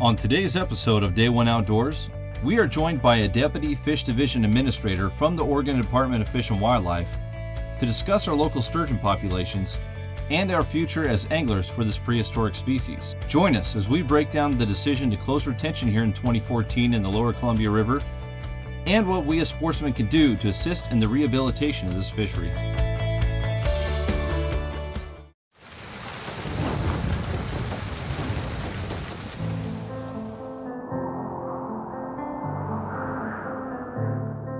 On today's episode of Day One Outdoors, we are joined by a Deputy Fish Division Administrator from the Oregon Department of Fish and Wildlife to discuss our local sturgeon populations and our future as anglers for this prehistoric species. Join us as we break down the decision to close retention here in 2014 in the Lower Columbia River and what we as sportsmen can do to assist in the rehabilitation of this fishery.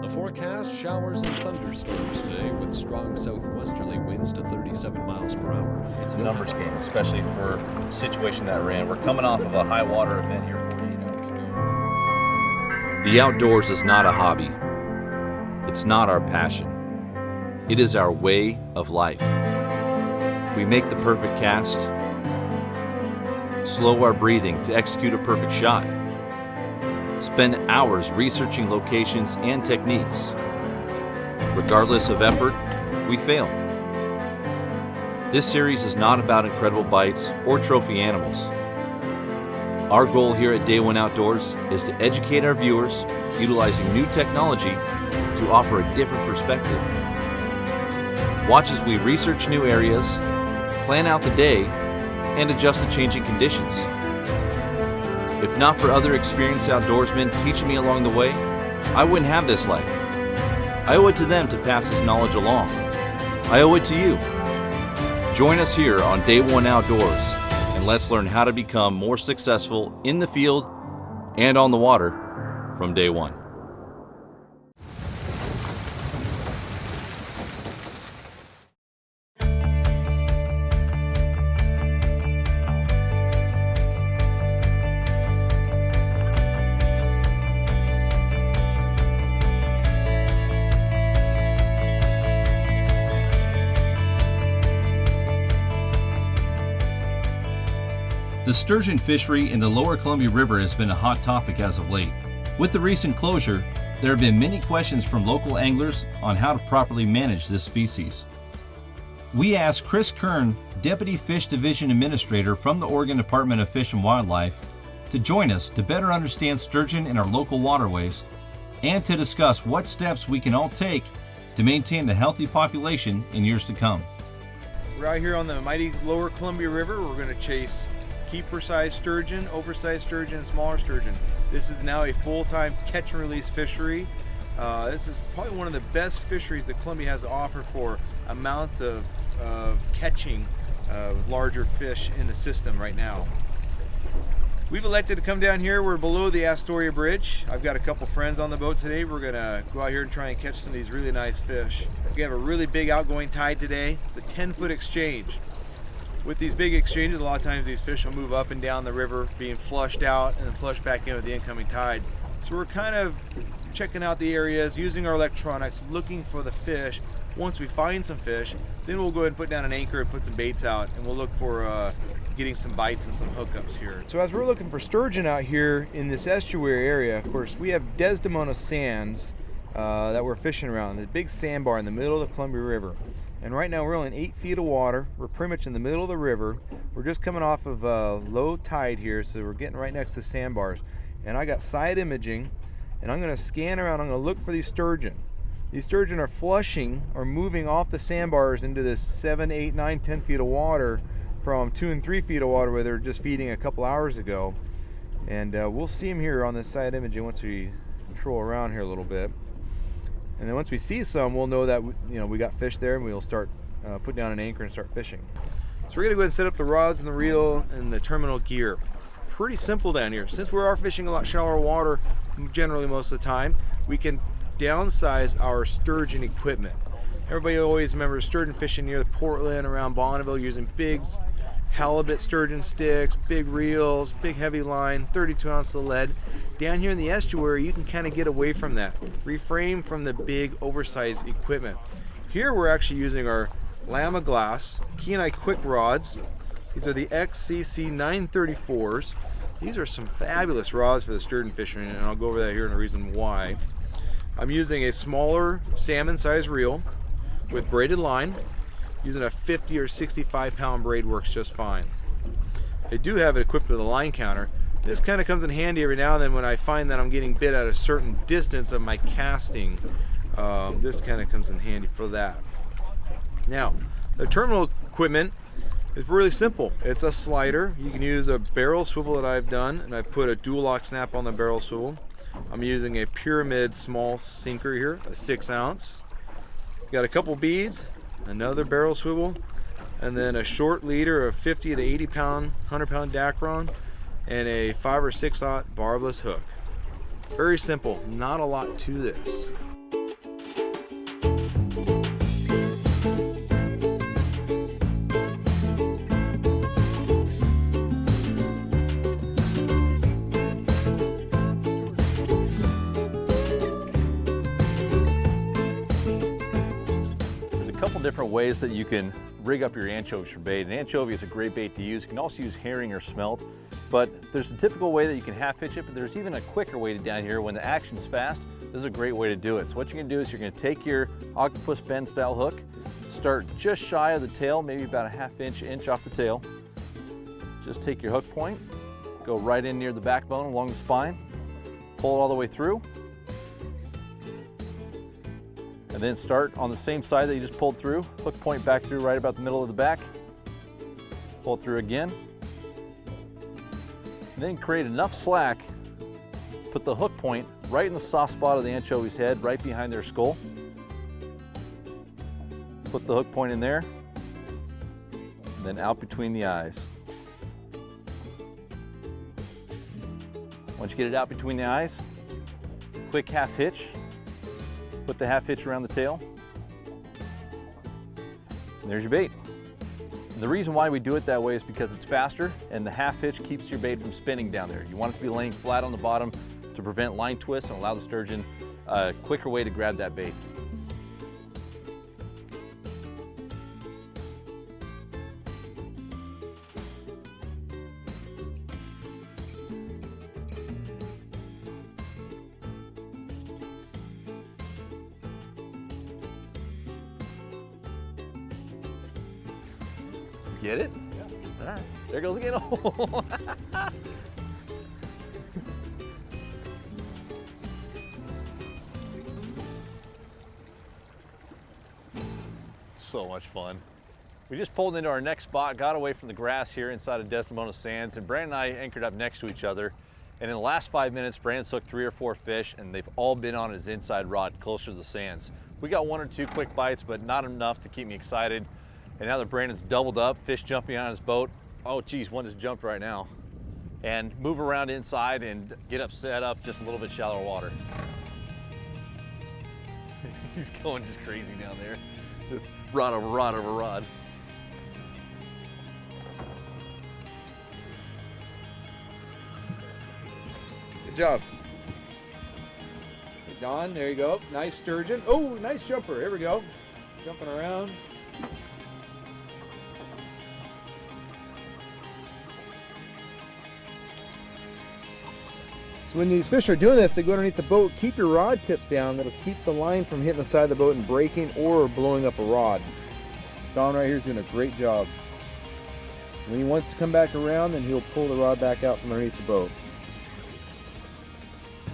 Forecast showers and thunderstorms today with strong southwesterly winds to 37 miles per hour. It's a numbers game, especially for the situation that we're in. We're coming off of a high water event here. 48 hours. The outdoors is not a hobby. It's not our passion. It is our way of life. We make the perfect cast, slow our breathing to execute a perfect shot, spend hours researching locations and techniques. Regardless of effort, we fail. This series is not about incredible bites or trophy animals. Our goal here at Day One Outdoors is to educate our viewers utilizing new technology to offer a different perspective. Watch as we research new areas, plan out the day, and adjust to changing conditions. If not for other experienced outdoorsmen teaching me along the way, I wouldn't have this life. I owe it to them to pass this knowledge along. I owe it to you. Join us here on Day One Outdoors, and let's learn how to become more successful in the field and on the water from day one. The sturgeon fishery in the Lower Columbia River has been a hot topic as of late. With the recent closure, there have been many questions from local anglers on how to properly manage this species. We asked Chris Kern, Deputy Fish Division Administrator from the Oregon Department of Fish and Wildlife, to join us to better understand sturgeon in our local waterways and to discuss what steps we can all take to maintain a healthy population in years to come. We're out here on the mighty Lower Columbia River. We're going to chase keeper-sized sturgeon, oversized sturgeon, and smaller sturgeon. This is now a full-time catch and release fishery. This is probably one of the best fisheries that Columbia has to offer for amounts of catching larger fish in the system right now. We've elected to come down here. We're below the Astoria Bridge. I've got a couple friends on the boat today. We're gonna go out here and try and catch some of these really nice fish. We have a really big outgoing tide today. It's a 10-foot exchange. With these big exchanges, a lot of times these fish will move up and down the river, being flushed out and then flushed back in with the incoming tide. So we're kind of checking out the areas, using our electronics, looking for the fish. Once we find some fish, then we'll go ahead and put down an anchor and put some baits out, and we'll look for getting some bites and some hookups here. So as we're looking for sturgeon out here in this estuary area, of course, we have Desdemona sands that we're fishing around, the big sandbar in the middle of the Columbia River. And right now we're only in 8 feet of water. We're pretty much in the middle of the river. We're just coming off of low tide here, so we're getting right next to sandbars. And I got side imaging, and I'm gonna scan around. I'm gonna look for these sturgeon. These sturgeon are flushing or moving off the sandbars into this 7, 8, 9, 10 feet of water from 2 and 3 feet of water where they're just feeding a couple hours ago. And we'll see them here on this side imaging once we troll around here a little bit. And then once we see some, we'll know that we got fish there, and we'll start put down an anchor and start fishing. So we're gonna go ahead and set up the rods and the reel and the terminal gear. Pretty simple down here. Since we are fishing a lot shallower water generally most of the time, we can downsize our sturgeon equipment. Everybody always remembers sturgeon fishing near the Portland, around Bonneville, using big halibut sturgeon sticks, big reels, big heavy line, 32 ounce of lead. Down here in the estuary, you can kind of get away from that. Refrain from the big oversized equipment. Here we're actually using our Lama Glass Kenai Quick rods. These are the XCC 934s. These are some fabulous rods for the sturgeon fishing, and I'll go over that here and a reason why. I'm using a smaller salmon size reel with braided line. Using a 50 or 65 pound braid works just fine. I do have it equipped with a line counter, This kind of comes in handy every now and then when I find that I'm getting bit at a certain distance of my casting. This kind of comes in handy for that. Now, the terminal equipment is really simple. It's a slider. You can use a barrel swivel that I've done, and I've put a dual lock snap on the barrel swivel. I'm using a pyramid small sinker here, a 6 ounce. Got a couple beads, another barrel swivel, and then a short leader of 50 to 80 pound, 100 pound Dacron, and a 5 or 6/0 barbless hook. Very simple, not a lot to this. Different ways that you can rig up your anchovies for bait. An anchovy is a great bait to use. You can also use herring or smelt, but there's a typical way that you can half hitch it, but there's even a quicker way to down here when the action's fast. This is a great way to do it. So what you're gonna do is you're gonna take your octopus bend style hook, start just shy of the tail, maybe about a ½ inch off the tail. Just take your hook point, go right in near the backbone along the spine, pull it all the way through, and then start on the same side that you just pulled through, hook point back through right about the middle of the back, pull through again, and then create enough slack, put the hook point right in the soft spot of the anchovy's head, right behind their skull. Put the hook point in there, and then out between the eyes. Once you get it out between the eyes, quick half hitch. Put the half hitch around the tail, and there's your bait. And the reason why we do it that way is because it's faster, and the half hitch keeps your bait from spinning down there. You want it to be laying flat on the bottom to prevent line twists and allow the sturgeon a quicker way to grab that bait. Get it? Yeah. All right, there goes again. So much fun. We just pulled into our next spot, got away from the grass here inside of Desdemona Sands, and Brandon and I anchored up next to each other. And in the last 5 minutes, Brandon's hooked 3 or 4 fish, and they've all been on his inside rod closer to the sands. We got 1 or 2 quick bites, but not enough to keep me excited. And now that Brandon's doubled up, fish jumping on his boat, oh geez, one just jumped right now. And move around inside and get up, set up just a little bit shallower water. He's going just crazy down there. Just rod over rod over rod. Good job. Hey, Don, there you go. Nice sturgeon. Oh, nice jumper. Here we go. Jumping around. When these fish are doing this, they go underneath the boat. Keep your rod tips down. That'll keep the line from hitting the side of the boat and breaking or blowing up a rod. Don right here is doing a great job. When he wants to come back around, then he'll pull the rod back out from underneath the boat.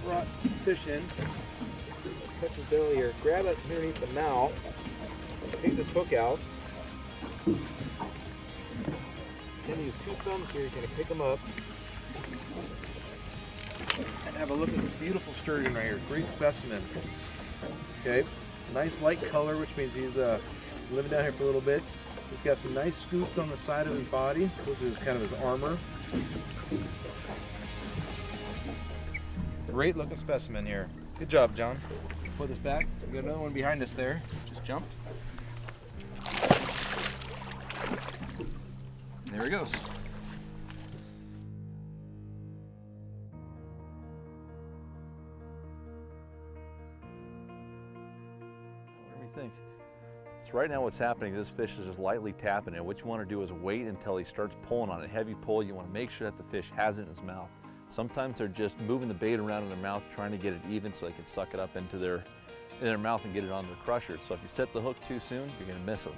Rod fish in. Touch his belly here. Grab it underneath the mouth. Take this hook out. Then use 2 thumbs here. You're going to pick them up. And have a look at this beautiful sturgeon right here. Great specimen. Okay, nice light color, which means he's living down here for a little bit. He's got some nice scoops on the side of his body. Those are kind of his armor. Great looking specimen here. Good job, John. Put this back. We got another one behind us there. Just jumped. There he goes. Think. So right now what's happening, this fish is just lightly tapping it. What you want to do is wait until he starts pulling on it. Heavy pull, you want to make sure that the fish has it in his mouth. Sometimes they're just moving the bait around in their mouth, trying to get it even so they can suck it up into their mouth and get it on their crusher. So if you set the hook too soon, you're going to miss them.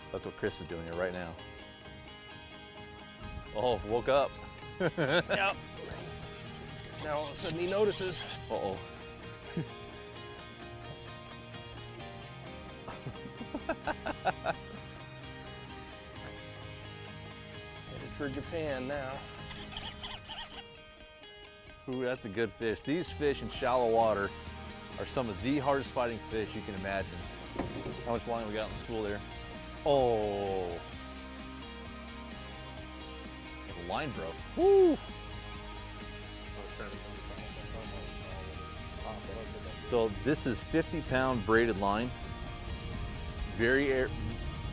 So that's what Chris is doing here right now. Oh, woke up. Yep. Now all of a sudden he notices. Uh-oh. Headed for Japan now. Ooh, that's a good fish. These fish in shallow water are some of the hardest fighting fish you can imagine. How much line we got in the spool there? Oh. The line broke. Woo! So this is 50-pound braided line. Very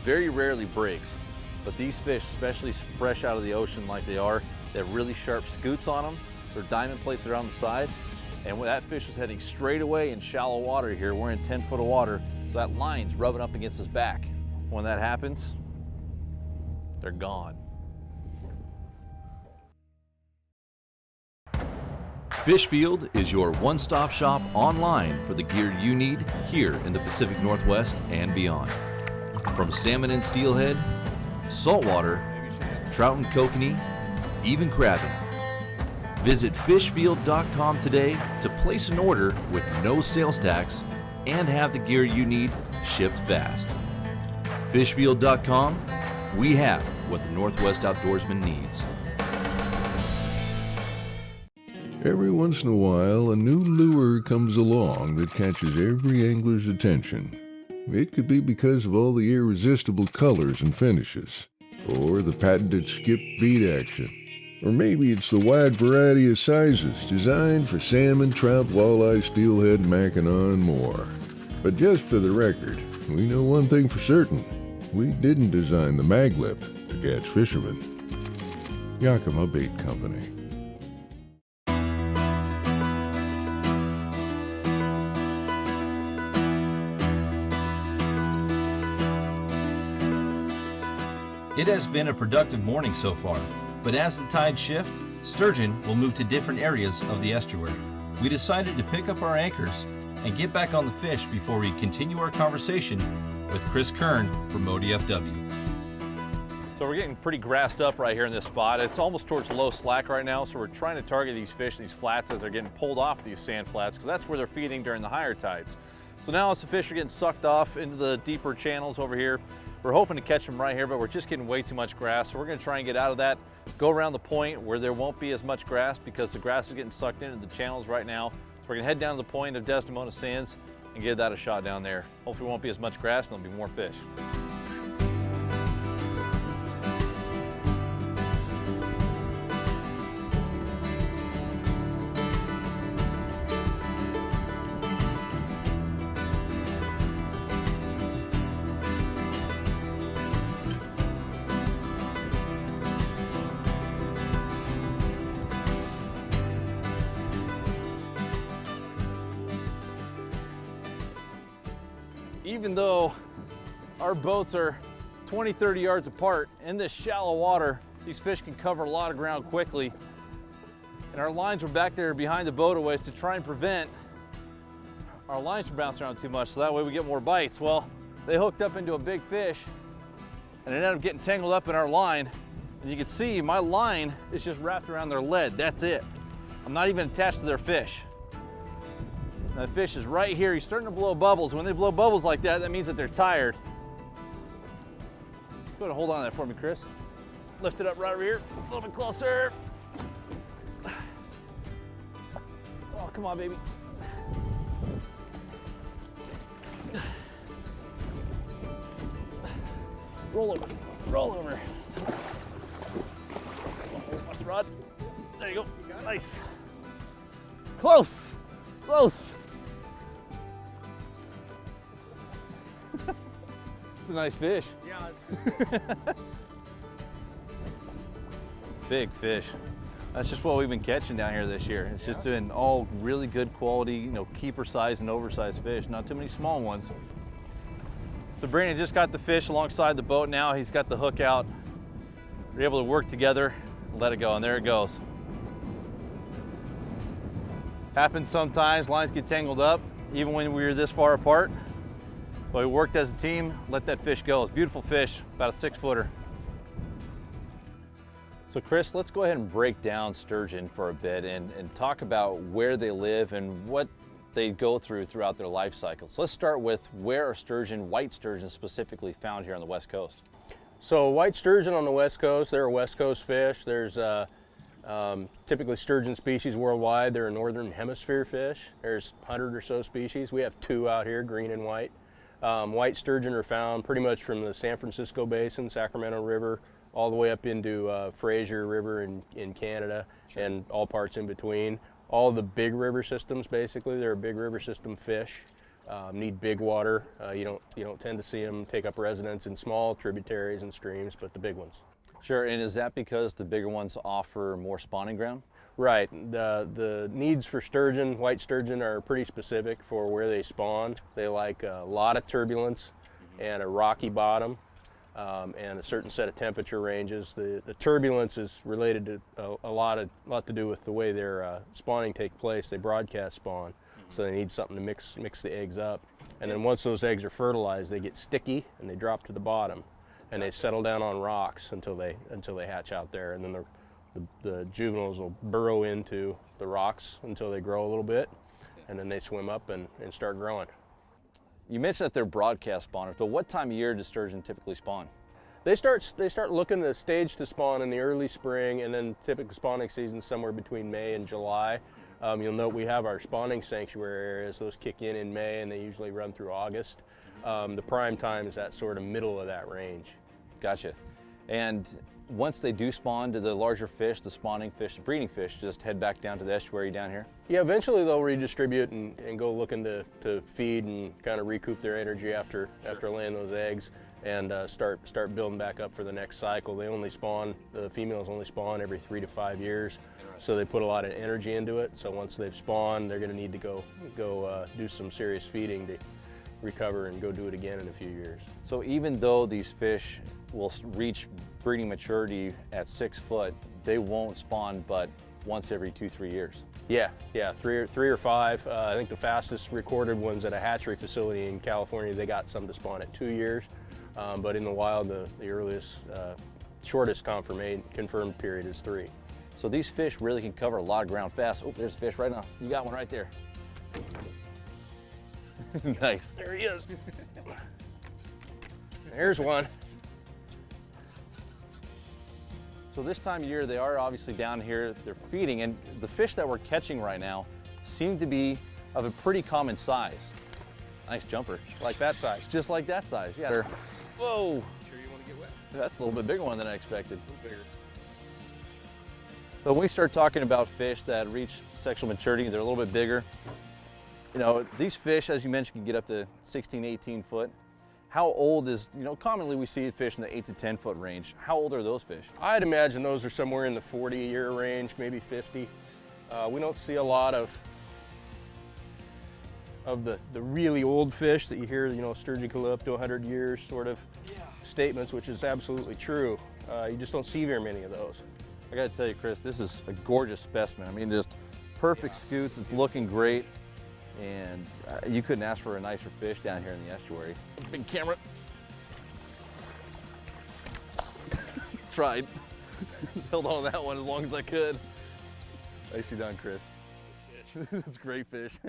rarely breaks, but these fish, especially fresh out of the ocean like they are, they have really sharp scoots on them. They're diamond plates that are on the side. And when that fish was heading straight away in shallow water here, we're in 10 foot of water, so that line's rubbing up against his back. When that happens, they're gone. Fishfield is your one-stop shop online for the gear you need here in the Pacific Northwest and beyond. From salmon and steelhead, saltwater, trout and kokanee, even crabbing. Visit fishfield.com today to place an order with no sales tax and have the gear you need shipped fast. Fishfield.com, we have what the Northwest outdoorsman needs. Every once in a while, a new lure comes along that catches every angler's attention. It could be because of all the irresistible colors and finishes, or the patented skip beat action. Or maybe it's the wide variety of sizes designed for salmon, trout, walleye, steelhead, mackinaw, and more. But just for the record, we know one thing for certain. We didn't design the maglip to catch fishermen. Yakima Bait Company. It has been a productive morning so far, but as the tides shift, sturgeon will move to different areas of the estuary. We decided to pick up our anchors and get back on the fish before we continue our conversation with Chris Kern from ODFW. So we're getting pretty grassed up right here in this spot. It's almost towards low slack right now, so we're trying to target these fish, these flats, as they're getting pulled off these sand flats, because that's where they're feeding during the higher tides. So now as the fish are getting sucked off into the deeper channels over here, we're hoping to catch them right here, but we're just getting way too much grass. So we're gonna try and get out of that, go around the point where there won't be as much grass because the grass is getting sucked into the channels right now. So we're gonna head down to the point of Desdemona Sands and give that a shot down there. Hopefully it won't be as much grass and there'll be more fish. Even though our boats are 20, 30 yards apart, in this shallow water, these fish can cover a lot of ground quickly. And our lines were back there behind the boat a ways to try and prevent our lines from bouncing around too much, so that way we get more bites. Well, they hooked up into a big fish and it ended up getting tangled up in our line. And you can see my line is just wrapped around their lead, that's it. I'm not even attached to their fish. That fish is right here. He's starting to blow bubbles. When they blow bubbles like that, that means that they're tired. Go ahead and hold on to that for me, Chris. Lift it up right over here, a little bit closer. Oh, come on, baby. Roll over, roll over. Watch the rod. There you go, nice. Close, close. It's a nice fish. Yeah. Big fish. That's just what we've been catching down here this year. It's just been all really good quality, you know, keeper size and oversized fish. Not too many small ones. So Brandon just got the fish alongside the boat now. He's got the hook out. We're able to work together, let it go, and there it goes. Happens sometimes, lines get tangled up, even when we're this far apart. But we worked as a team, let that fish go. It's a beautiful fish, about a 6-footer. So Chris, let's go ahead and break down sturgeon for a bit and talk about where they live and what they go throughout their life cycle. So let's start with where are sturgeon, white sturgeon specifically, found here on the West Coast? So white sturgeon on the West Coast, they're a West Coast fish. There's typically sturgeon species worldwide. They're a northern hemisphere fish. There's 100 or so species. We have 2 out here, green and white. White sturgeon are found pretty much from the San Francisco Basin, Sacramento River, all the way up into Fraser River in Canada, and all parts in between. All the big river systems, basically, they're a big river system fish. Need big water. You don't tend to see them take up residence in small tributaries and streams, but the big ones. Sure, and is that because the bigger ones offer more spawning ground? Right. The needs for sturgeon, white sturgeon, are pretty specific for where they spawn. They like a lot of turbulence and a rocky bottom, and a certain set of temperature ranges. The turbulence is related to a lot to do with the way their spawning take place. They broadcast spawn, so they need something to mix the eggs up. And then once those eggs are fertilized, they get sticky and they drop to the bottom, and they settle down on rocks until they hatch out there. And then the juveniles will burrow into the rocks until they grow a little bit, and then they swim up and start growing. You mentioned that they're broadcast spawners, but what time of year does sturgeon typically spawn? They start looking to stage to spawn in the early spring, and then typical spawning season somewhere between May and July. You'll note we have our spawning sanctuary areas. Those kick in May, and they usually run through August. The prime time is that sort of middle of that range. Gotcha. And once they do spawn, do the larger fish, the spawning fish, the breeding fish, just head back down to the estuary down here? Yeah, eventually they'll redistribute and go looking to feed and kind of recoup their energy after laying those eggs, and start building back up for the next cycle. The females only spawn every 3 to 5 years, so they put a lot of energy into it. So once they've spawned, they're going to need to go do some serious feeding to recover and go do it again in a few years. So even though these fish will reach breeding maturity at 6 foot, they won't spawn but once every 2-3 years. Yeah, 3 or 5. I think the fastest recorded ones at a hatchery facility in California, they got some to spawn at 2 years. But in the wild, the earliest, shortest confirmed period is 3. So these fish really can cover a lot of ground fast. Oh, there's a fish right now. You got one right there. Nice. There he is. There's one. So this time of year, they are obviously down here, they're feeding, and the fish that we're catching right now seem to be of a pretty common size. Nice jumper. Like that size. Just like that size, yeah. They're, whoa. Sure you want to get wet? That's a little bit bigger one than I expected. A little bigger. So when we start talking about fish that reach sexual maturity, they're a little bit bigger. You know, these fish, as you mentioned, can get up to 16, 18 foot. How old is, commonly we see fish in the 8 to 10 foot range. How old are those fish? I'd imagine those are somewhere in the 40-year range, maybe 50. We don't see a lot of the really old fish that you hear, sturgeon can live up to 100 years sort of statements, which is absolutely true. You just don't see very many of those. I gotta tell you, Chris, this is a gorgeous specimen. I mean, just perfect scoots, it's looking great. And you couldn't ask for a nicer fish down here in the estuary. Big camera. Tried. Held on to that one as long as I could. Nicely done, Chris. That's a great fish.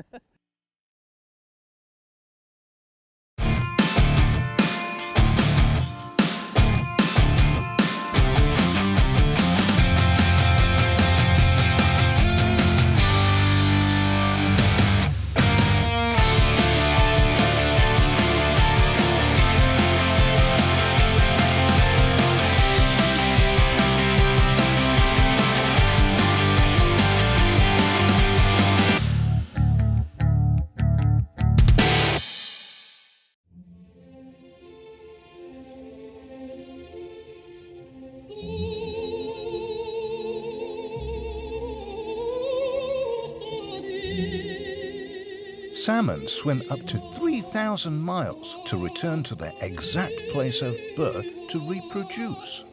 Salmon swim up to 3,000 miles to return to their exact place of birth to reproduce.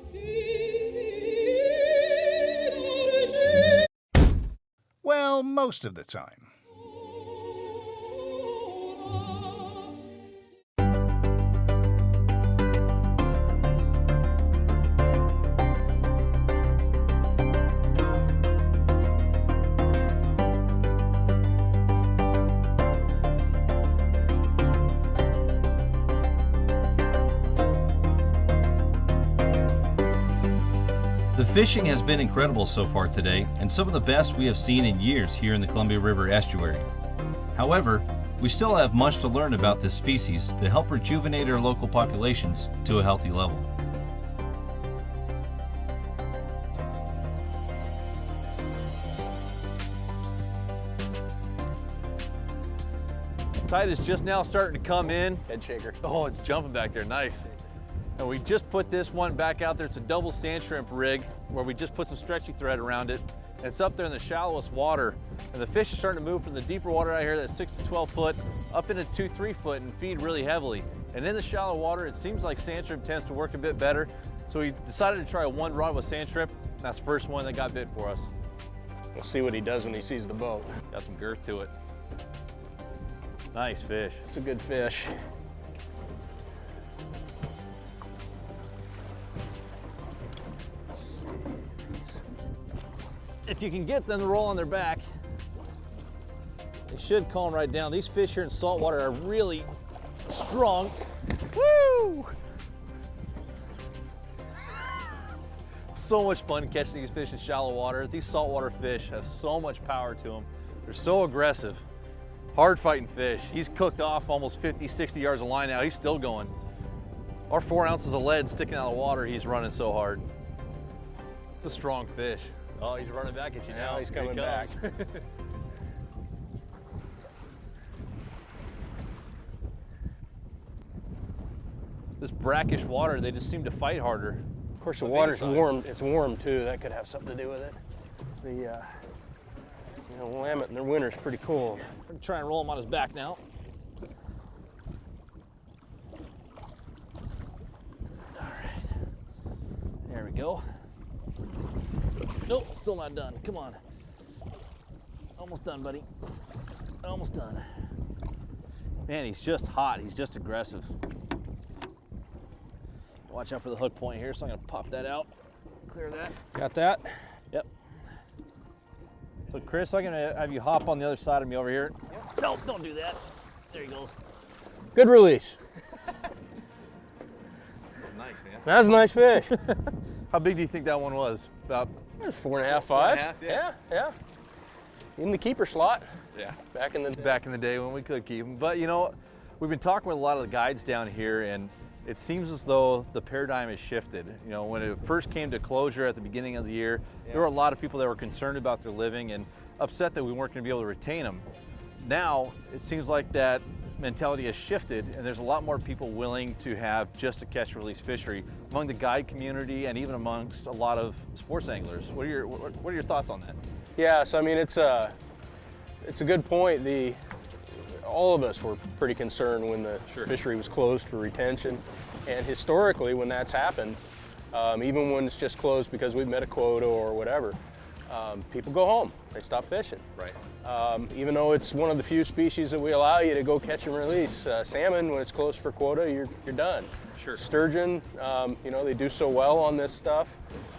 Well, most of the time. The fishing has been incredible so far today, and some of the best we have seen in years here in the Columbia River estuary. However, we still have much to learn about this species to help rejuvenate our local populations to a healthy level. Tide is just now starting to come in. Head shaker. Oh, it's jumping back there, nice. And we just put this one back out there. It's a double sand shrimp rig where we just put some stretchy thread around it. And it's up there in the shallowest water. And the fish are starting to move from the deeper water out here, that's 6 to 12 foot, up into 2-3 foot and feed really heavily. And in the shallow water, it seems like sand shrimp tends to work a bit better. So we decided to try a one rod with sand shrimp. That's the first one that got bit for us. We'll see what he does when he sees the boat. Got some girth to it. Nice fish. It's a good fish. If you can get them to roll on their back, it should calm right down. These fish here in saltwater are really strong. Woo! So much fun catching these fish in shallow water. These saltwater fish have so much power to them. They're so aggressive. Hard fighting fish. He's cooked off almost 50, 60 yards of line now. He's still going. Our 4 ounces of lead sticking out of the water, he's running so hard. It's a strong fish. Oh, he's running back at you now. Now he's coming back. This brackish water, they just seem to fight harder. Of course, the water's warm. It's warm too. That could have something to do with it. The Willamette in their winter's pretty cold. We're gonna try and roll him on his back now. All right, there we go. Nope, still not done. Come on. Almost done, buddy. Almost done. Man, he's just hot. He's just aggressive. Watch out for the hook point here, so I'm gonna pop that out. Clear that. Got that? Yep. So Chris, I'm gonna have you hop on the other side of me over here. Yep. No, don't do that. There he goes. Good release. Nice, man. That's a nice fish. How big do you think that one was? About 4.5, 5. 4.5, Yeah. In the keeper slot. Yeah. Back in the day when we could keep them. But you know, we've been talking with a lot of the guides down here, and it seems as though the paradigm has shifted. You know, when it first came to closure at the beginning of the year, there were a lot of people that were concerned about their living and upset that we weren't going to be able to retain them. Now, it seems like that mentality has shifted, and there's a lot more people willing to have just a catch-release fishery among the guide community and even amongst a lot of sports anglers. What are your thoughts on that? Yeah, so I mean, it's a good point. All of us were pretty concerned when the fishery was closed for retention, and historically, when that's happened, even when it's just closed because we've met a quota or whatever, people go home. They stop fishing. Right. Even though it's one of the few species that we allow you to go catch and release. Salmon, when it's closed for quota, you're done. Sure. Sturgeon, you know, they do so well on this stuff.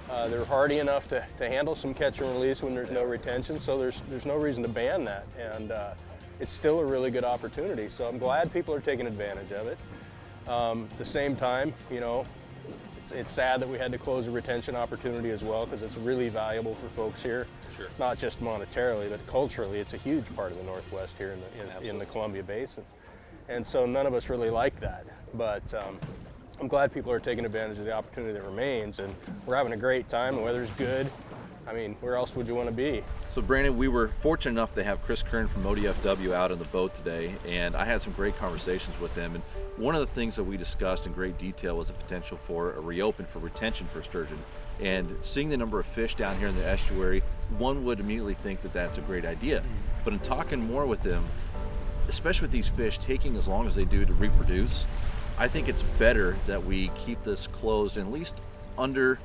They're hardy enough to handle some catch and release when there's no retention, so there's no reason to ban that. And it's still a really good opportunity. So I'm glad people are taking advantage of it. At the same time, you know, it's sad that we had to close a retention opportunity as well, because it's really valuable for folks here. Sure. Not just monetarily, but culturally. It's a huge part of the Northwest here in the Columbia Basin. And so none of us really like that. But I'm glad people are taking advantage of the opportunity that remains, and we're having a great time. The weather's good. I mean, where else would you want to be? So Brandon, we were fortunate enough to have Chris Kern from ODFW out on the boat today, and I had some great conversations with him. And one of the things that we discussed in great detail was the potential for a reopen for retention for sturgeon. And seeing the number of fish down here in the estuary, one would immediately think that that's a great idea. But in talking more with him, especially with these fish taking as long as they do to reproduce, I think it's better that we keep this closed and at least under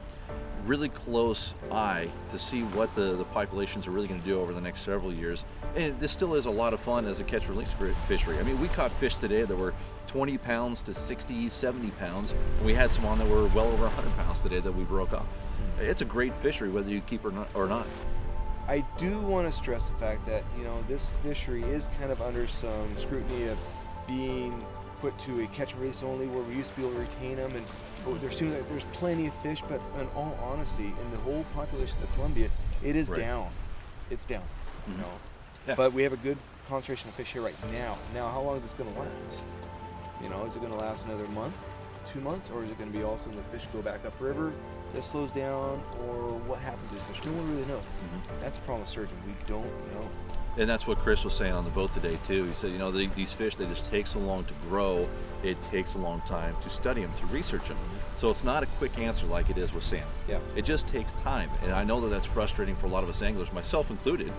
really close eye to see what the populations are really going to do over the next several years. And this still is a lot of fun as a catch-release fishery. I mean, we caught fish today that were 20 pounds to 60, 70 pounds. And we had some on that were well over 100 pounds today that we broke off. It's a great fishery whether you keep or not. I do want to stress the fact that, you know, this fishery is kind of under some scrutiny of being put to a catch and release only, where we used to be able to retain them, and there's plenty of fish, but in all honesty, in the whole population of the Columbia, it is down. It's down, you know. Yeah. But we have a good concentration of fish here right now. Now, how long is this going to last? You know, is it going to last another month, 2 months, or is it going to be all of a sudden the fish go back upriver, this slows down, or what happens to these fish? No one really knows. That's the problem with sturgeon. We don't know. And that's what Chris was saying on the boat today too. He said, you know, these fish, they just take so long to grow. It takes a long time to study them, to research them. So it's not a quick answer like it is with salmon. Yeah. It just takes time. And I know that that's frustrating for a lot of us anglers, myself included.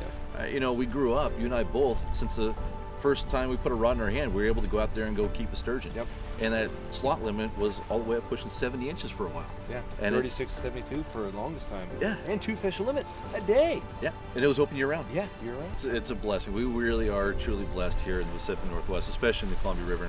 You know, we grew up, you and I both, since the first time we put a rod in our hand, we were able to go out there and go keep a sturgeon. Yep. And that slot limit was all the way up pushing 70 inches for a while. Yeah, And 36, 72 for the longest time. Yeah. And 2 fish limits a day. Yeah, and it was open year round. Yeah, you're right. It's a blessing. We really are truly blessed here in the Pacific Northwest, especially in the Columbia River.